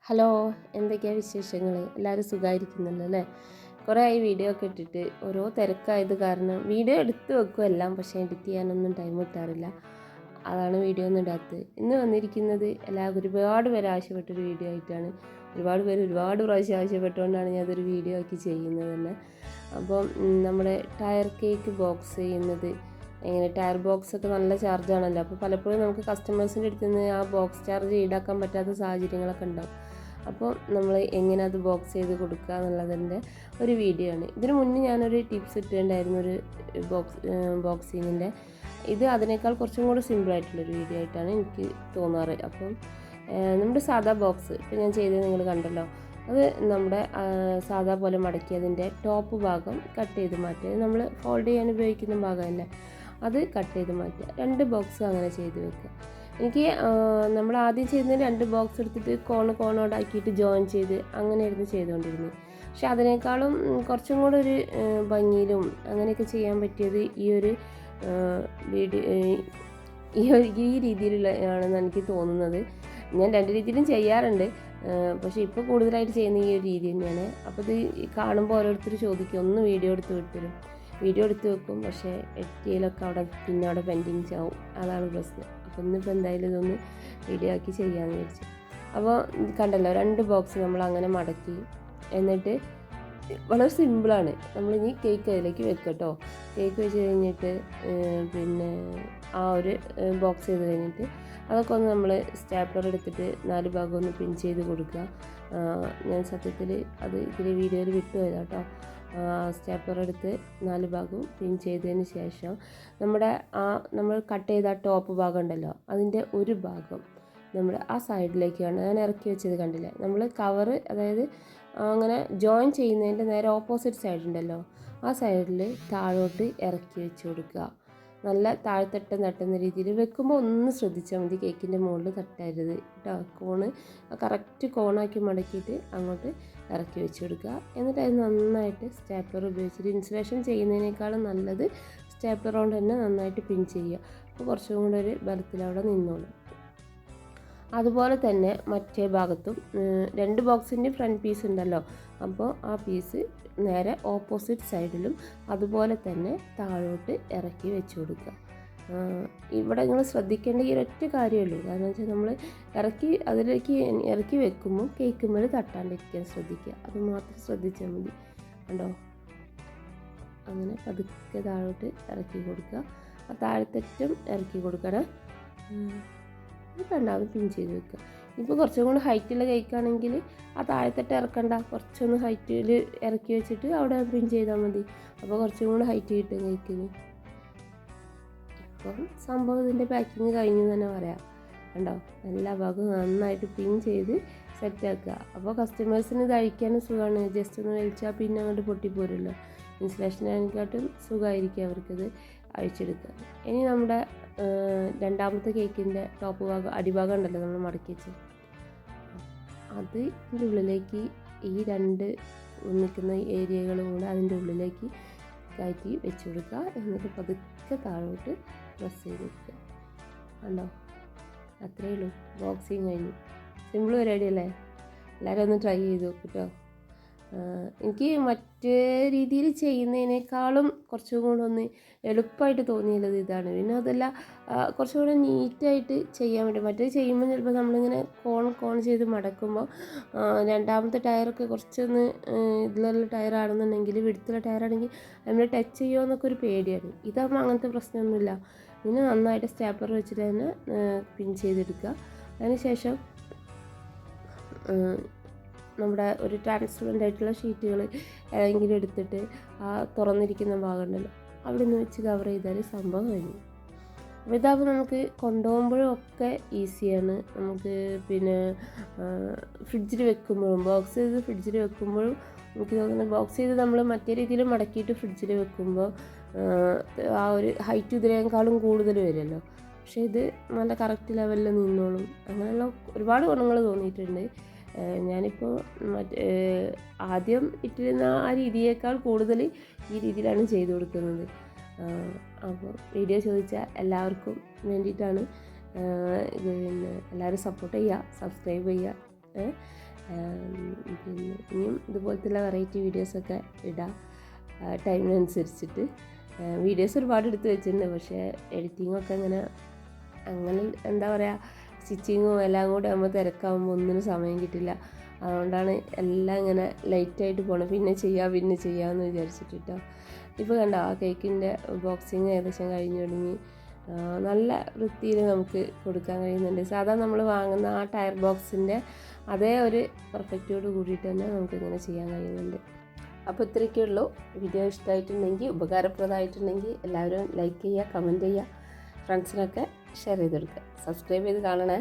Hello, എന്തൊക്കെയാണ് വിശേഷങ്ങൾ? എല്ലാവരും സുഖമായിരിക്കുന്നുണ്ടല്ലോ അല്ലേ? കുറേ ആയി വീഡിയോ ഒക്കെ ഇട്ടിട്ട് ഓരോ തിരക്കായത് കാരണം വീഡിയോ എടുത്ത് വെക്കും എല്ലാം, പക്ഷേ എഡിറ്റ് ചെയ്യാനൊന്നും ടൈം കിട്ടാറില്ല. അതാണ് വീഡിയോ ഒന്നും ഇടാത്തത്. ഇന്ന് വന്നിരിക്കുന്നത് എല്ലാവർക്കും ഒരുപാട് പേര് ആവശ്യപ്പെട്ടൊരു വീഡിയോ ആയിട്ടാണ്. ഒരുപാട് പേര് ഒരുപാട് പ്രാവശ്യം ആവശ്യപ്പെട്ടുകൊണ്ടാണ് ഞാൻ അതൊരു വീഡിയോ ആക്കി ചെയ്യുന്നത് തന്നെ. അപ്പം നമ്മുടെ ടയർ കേക്ക് ബോക്സ് ചെയ്യുന്നത് എങ്ങനെ, ടയർ ബോക്സ് ഒക്കെ നല്ല ചാർജാണല്ലോ. അപ്പോൾ പലപ്പോഴും നമുക്ക് കസ്റ്റമേഴ്സിൻ്റെ അടുത്ത് നിന്ന് ആ ബോക്സ് ചാർജ് ഈടാക്കാൻ പറ്റാത്ത സാഹചര്യങ്ങളൊക്കെ ഉണ്ടാവും. അപ്പോൾ നമ്മൾ എങ്ങനെ അത് ബോക്സ് ചെയ്ത് കൊടുക്കുക എന്നുള്ളതിൻ്റെ ഒരു വീഡിയോ ആണ്. ഇതിന് മുന്നേ ഞാനൊരു ടിപ്സ് ഇട്ടിട്ടുണ്ടായിരുന്നു, ഒരു ബോക്സിങ്ങിൻ്റെ. ഇത് അതിനേക്കാൾ കുറച്ചും കൂടി സിമ്പിളായിട്ടുള്ളൊരു വീഡിയോ ആയിട്ടാണ് എനിക്ക് തോന്നാറ്. അപ്പം നമ്മുടെ സാധാ ബോക്സ് ഇപ്പോൾ ഞാൻ ചെയ്തത് നിങ്ങൾ കണ്ടല്ലോ, അത് നമ്മുടെ സാധാ പോലെ മടക്കി അതിൻ്റെ ടോപ്പ് ഭാഗം കട്ട് ചെയ്ത് മാറ്റുക. നമ്മൾ ഫോൾഡ് ചെയ്യാൻ ഉപയോഗിക്കുന്ന ഭാഗമല്ലേ, അത് കട്ട് ചെയ്ത് മാറ്റുക. 2 ബോക്സ് അങ്ങനെ ചെയ്ത് വെക്കുക. എനിക്ക് നമ്മൾ ആദ്യം ചെയ്യുന്ന 2 ബോക്സ് എടുത്തിട്ട് കോണോടാക്കിയിട്ട് ജോയിൻ ചെയ്ത് അങ്ങനെയായിരുന്നു ചെയ്തുകൊണ്ടിരുന്നത്. പക്ഷെ അതിനേക്കാളും കുറച്ചും കൂടെ ഒരു ഭംഗിയിലും അങ്ങനെയൊക്കെ ചെയ്യാൻ പറ്റിയത് ഈ ഒരു വീഡിയോ ഈ രീതിയിലുള്ള ആണെന്ന് എനിക്ക് തോന്നുന്നത്. ഞാൻ 2 രീതിയിലും ചെയ്യാറുണ്ട്, പക്ഷേ ഇപ്പോൾ കൂടുതലായിട്ട് ചെയ്യുന്ന ഈ ഒരു രീതി തന്നെയാണ്. അപ്പോൾ ഇത് കാണുമ്പോൾ ഓരോരുത്തർ ചോദിക്കും, ഒന്ന് വീഡിയോ എടുത്ത് വിട്ടരും. വീഡിയോ എടുത്ത് വെക്കും, പക്ഷേ എഡിറ്റിയിലൊക്കെ അവിടെ പെൻഡിങ്സ് ആവും. അതാണ് പ്രശ്നം. അപ്പോൾ ഇന്നിപ്പോൾ എന്തായാലും ഇതൊന്ന് വീഡിയോ ആക്കി ചെയ്യാമെന്ന് വിചാരിച്ചു. അപ്പോൾ കണ്ടല്ലോ, 2 ബോക്സ് നമ്മൾ അങ്ങനെ മടക്കി. എന്നിട്ട് വളരെ സിമ്പിളാണ്. നമ്മളിനി കേക്ക് അതിലേക്ക് വെക്കുക കേട്ടോ. കേക്ക് വെച്ച് കഴിഞ്ഞിട്ട് പിന്നെ ആ ഒരു ബോക്സ് ചെയ്ത് കഴിഞ്ഞിട്ട് അതൊക്കെ ഒന്ന് നമ്മൾ സ്റ്റാപ്ലർ എടുത്തിട്ട് 4 ഭാഗം ഒന്ന് പിൻ ചെയ്ത് കൊടുക്കുക. ഞാൻ സത്യത്തിൽ അത് ഇതിൽ വീഡിയോയിൽ വിട്ടുപോയതാണ് കേട്ടോ. സ്റ്റാപ്ലർ എടുത്ത് 4 ഭാഗവും പിൻ ചെയ്തതിന് ശേഷം നമ്മൾ കട്ട് ചെയ്ത ടോപ്പ് ഭാഗം ഉണ്ടല്ലോ, അതിൻ്റെ ഒരു ഭാഗം നമ്മൾ ആ സൈഡിലേക്കാണ് ഞാൻ ഇറക്കി വെച്ചത്. കണ്ടില്ലേ, നമ്മൾ കവറ്, അതായത് അങ്ങനെ ജോയിൻ ചെയ്യുന്നതിൻ്റെ നേരെ ഓപ്പോസിറ്റ് സൈഡ് ഉണ്ടല്ലോ, ആ സൈഡിൽ താഴോട്ട് ഇറക്കി വെച്ച് കൊടുക്കുക. നല്ല താഴ്ത്തട്ടം തട്ടുന്ന രീതിയിൽ വെക്കുമ്പോൾ ഒന്ന് ശ്രദ്ധിച്ചാൽ മതി, കേക്കിൻ്റെ മുകളിൽ തട്ടരുത് കേട്ടോ. കറക്റ്റ് കോണാക്കി മടക്കിയിട്ട് അങ്ങോട്ട് ഇറക്കി വെച്ച് കൊടുക്കുക. എന്നിട്ട് അത് നന്നായിട്ട് സ്റ്റാപ്ലർ ഉപയോഗിച്ചിട്ട്, ഇൻസുലേഷൻ ചെയ്യുന്നതിനേക്കാളും നല്ലത് സ്റ്റാപ്ലർ കൊണ്ട് തന്നെ നന്നായിട്ട് പിൻ ചെയ്യുക. അപ്പോൾ കുറച്ചും കൂടെ ഒരു ബലത്തിൽ അവിടെ നിന്നോളും. അതുപോലെ തന്നെ മറ്റേ ഭാഗത്തും 2 ബോക്സിൻ്റെ ഫ്രണ്ട് പീസ് ഉണ്ടല്ലോ, അപ്പോൾ ആ പീസ് നേരെ ഓപ്പോസിറ്റ് സൈഡിലും അതുപോലെ തന്നെ താഴോട്ട് ഇറക്കി വെച്ച് കൊടുക്കുക. ഇവിടെ നിങ്ങൾ ശ്രദ്ധിക്കേണ്ട ഈ ഒരൊറ്റ കാര്യമുള്ളൂ. കാരണം വെച്ചാൽ നമ്മൾ അതിലേക്ക് ഇറക്കി വെക്കുമ്പോൾ കേക്കുമ്പോൾ തട്ടാണ്ടിരിക്കാൻ ശ്രദ്ധിക്കുക. അത് മാത്രം ശ്രദ്ധിച്ചാൽ മതി. കണ്ടോ, അങ്ങനെ പതുക്കെ താഴോട്ട് ഇറക്കി കൊടുക്കുക. ആ താഴത്തറ്റം ഇറക്കി കൊടുക്കണം. രണ്ടാമത് പിൻ ചെയ്ത് വെക്കുക. ഇപ്പോൾ കുറച്ചും കൂടി ഹൈറ്റുള്ള കേക്കാണെങ്കിൽ ആ താഴത്തട്ട് ഇറക്കണ്ട, കുറച്ചൊന്ന് ഹൈറ്റിൽ ഇറക്കി വെച്ചിട്ട് അവിടെ പിൻ ചെയ്താൽ മതി. അപ്പോൾ കുറച്ചും കൂടി ഹൈറ്റ് കിട്ടും കേക്കിന്. ഇപ്പം സംഭവം ഇതിൻ്റെ പാക്കിങ് കഴിഞ്ഞു തന്നെ പറയാം. കണ്ടോ, എല്ലാ ഭാഗവും നന്നായിട്ട് പിൻ ചെയ്ത് സെറ്റാക്കുക. അപ്പോൾ കസ്റ്റമേഴ്സിന് ഇത് അഴിക്കാനും സുഖമാണ്. ജസ്റ്റ് ഒന്ന് വലിച്ചാൽ പിന്നെ അങ്ങോട്ട് പൊട്ടിപ്പോരുമല്ലോ. ഇൻസുലേഷനെക്കാട്ടും സുഖമായിരിക്കും അവർക്കത് അഴിച്ചെടുക്കുക. ഇനി നമ്മുടെ രണ്ടാമത്തെ കേക്കിൻ്റെ ടോപ്പ് ഭാഗം, അടിഭാഗം ഉണ്ടല്ലോ നമ്മൾ മടക്കി വെച്ച്, അത് ഇതിൻ്റെ ഉള്ളിലേക്ക് ഈ 2 നിൽക്കുന്ന ഏരിയകളും കൂടെ അതിൻ്റെ ഉള്ളിലേക്ക് കയറ്റി വെച്ച് കൊടുക്കുക. എന്നിട്ട് പതുക്കെ താഴോട്ട് പ്രസ് ചെയ്ത് കൊടുക്കുക. കണ്ടോ, അത്രയേ ഉള്ളൂ. ബോക്സിങ് കഴിഞ്ഞു. സിമ്പിൾ പരിപാടി അല്ലേ? എല്ലാവരും ഒന്ന് ട്രൈ ചെയ്ത് നോക്കൂ കേട്ടോ. എനിക്ക് മറ്റേ രീതിയിൽ ചെയ്യുന്നതിനേക്കാളും കുറച്ചും കൂടെ ഒന്ന് എളുപ്പമായിട്ട് തോന്നിയുള്ളത് ഇതാണ്. പിന്നെ അതല്ല, കുറച്ചും കൂടെ നീറ്റായിട്ട് ചെയ്യാൻ വേണ്ടി. മറ്റേ ചെയ്യുമ്പോൾ ചിലപ്പോൾ നമ്മളിങ്ങനെ കോൺ ചെയ്ത് മടക്കുമ്പോൾ രണ്ടാമത്തെ ടയറൊക്കെ കുറച്ചൊന്ന് ഇതിലുള്ള ടയറാണെന്നുണ്ടെങ്കിൽ, വിടുത്തുള്ള ടയറാണെങ്കിൽ നമ്മൾ ടച്ച് ചെയ്യുമോ എന്നൊക്കെ ഒരു പേടിയാണ്. ഇതാകുമ്പോൾ അങ്ങനത്തെ പ്രശ്നമൊന്നുമില്ല. പിന്നെ നന്നായിട്ട് സ്റ്റാപ്ലർ വെച്ചിട്ട് തന്നെ പിൻ ചെയ്തെടുക്കുക. അതിനുശേഷം നമ്മുടെ ഒരു ട്രാൻസ്പെറൻ്റ് ആയിട്ടുള്ള ഷീറ്റുകൾ ഏതെങ്കിലും എടുത്തിട്ട് ആ തുറന്നിരിക്കുന്ന ഭാഗം ഉണ്ടല്ലോ, അവിടെ നിന്ന് വെച്ച് കവർ ചെയ്താൽ സംഭവം കഴിഞ്ഞു. അപ്പോൾ ഇതാകുമ്പോൾ നമുക്ക് കൊണ്ടുപോകുമ്പോഴും ഒക്കെ ഈസിയാണ്. നമുക്ക് പിന്നെ ഫ്രിഡ്ജിൽ വെക്കുമ്പോഴും, ബോക്സ് ചെയ്ത് ഫ്രിഡ്ജിൽ വെക്കുമ്പോഴും എനിക്ക് തോന്നുന്നത്, ബോക്സ് ചെയ്ത് നമ്മൾ മറ്റേ രീതിയിൽ മടക്കിയിട്ട് ഫ്രിഡ്ജിൽ വെക്കുമ്പോൾ ആ ഒരു ഹൈറ്റ് ഇതിനേക്കാളും കൂടുതൽ വരുമല്ലോ. പക്ഷേ ഇത് നല്ല കറക്റ്റ് ലെവലിൽ നിന്നോളും. അങ്ങനെയുള്ള ഒരുപാട് ഗുണങ്ങൾ തോന്നിയിട്ടുണ്ട്. ഞാനിപ്പോൾ ആദ്യം ഇട്ടിരുന്ന ആ രീതിയേക്കാൾ കൂടുതൽ ഈ രീതിയിലാണ് ചെയ്തു കൊടുക്കുന്നത്. അപ്പോൾ വീഡിയോ ചോദിച്ച എല്ലാവർക്കും വേണ്ടിയിട്ടാണ്. ഇത് പിന്നെ എല്ലാവരും സപ്പോർട്ട് ചെയ്യുക, സബ്സ്ക്രൈബ് ചെയ്യുക. പിന്നെ ഇനിയും ഇതുപോലത്തുള്ള വെറൈറ്റി വീഡിയോസൊക്കെ ഇടാം ടൈമിനനുസരിച്ചിട്ട്. വീഡിയോസ് ഒരുപാട് എടുത്ത് വെച്ചിട്ടുണ്ട്, പക്ഷേ എഡിറ്റിങ്ങൊക്കെ അങ്ങനെ എന്താ പറയുക, സ്റ്റിച്ചിങ്ങും എല്ലാം കൂടെ ആകുമ്പോൾ തിരക്കാകുമ്പോൾ ഒന്നിനും സമയം കിട്ടില്ല. അതുകൊണ്ടാണ് എല്ലാം ഇങ്ങനെ ലൈറ്റായിട്ട് പോകണം, പിന്നെ ചെയ്യാമെന്ന് വിചാരിച്ചിട്ടോ. ഇപ്പോൾ കണ്ടോ ആ കേക്കിൻ്റെ ബോക്സിങ് ഏകദേശം കഴിഞ്ഞ് തുടങ്ങി. നല്ല വൃത്തിയിൽ നമുക്ക് കൊടുക്കാൻ കഴിയുന്നുണ്ട്. സാധാരണ നമ്മൾ വാങ്ങുന്ന ആ ടയർ ബോക്സിൻ്റെ അതേ ഒരു പെർഫെക്റ്റോട് കൂടിയിട്ട് തന്നെ നമുക്കിങ്ങനെ ചെയ്യാൻ കഴിയുന്നുണ്ട്. അപ്പോൾ ഇത്രയൊക്കെ ഉള്ളൂ. വീഡിയോ ഇഷ്ടമായിട്ടുണ്ടെങ്കിൽ, ഉപകാരപ്രദമായിട്ടുണ്ടെങ്കിൽ എല്ലാവരും ലൈക്ക് ചെയ്യുക, കമൻറ്റ് ചെയ്യുക, ഫ്രണ്ട്സിനൊക്കെ ഷെയർ ചെയ്ത് കൊടുക്കുക. സബ്സ്ക്രൈബ് ചെയ്ത് കാണണേ.